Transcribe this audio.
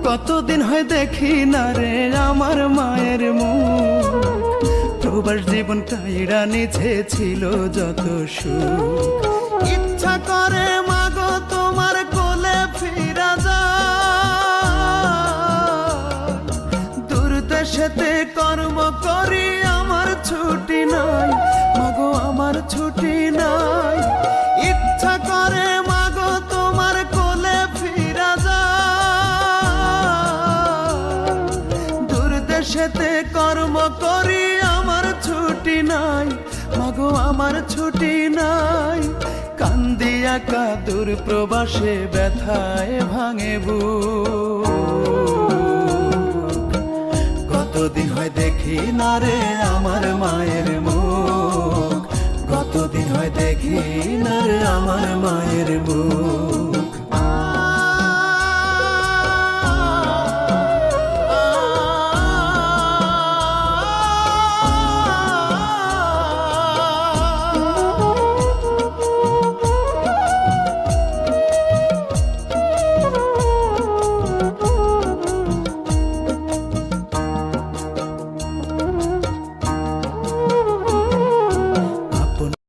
কতদিন হয় দেখি না রে আমার মায়ের মুখ। প্রবাস জীবন কাইড়া নিছে ছিল যত সুখ। ইচ্ছা করে মাগো তোমার কোলে ফিরা যায়, দূর দেশেতে কর্ম করি আমার ছুটি নাই, মাগো আমার ছুটি নাই। ইচ্ছা করে মাগো তোমার কোলে ফিরা যায়, দূর দেশেতে কর্ম করি আমার ছুটি নাই, মাগো আমার ছুটি নাই। কান্দিয়া কাদুর প্রবাসে ব্যথায় ভাঙে বুক। কতদিন হয় দেখি না রে আমার মায়ের মুখ, কতদিন হয় দেখি না রে আমার মায়ের মুখ।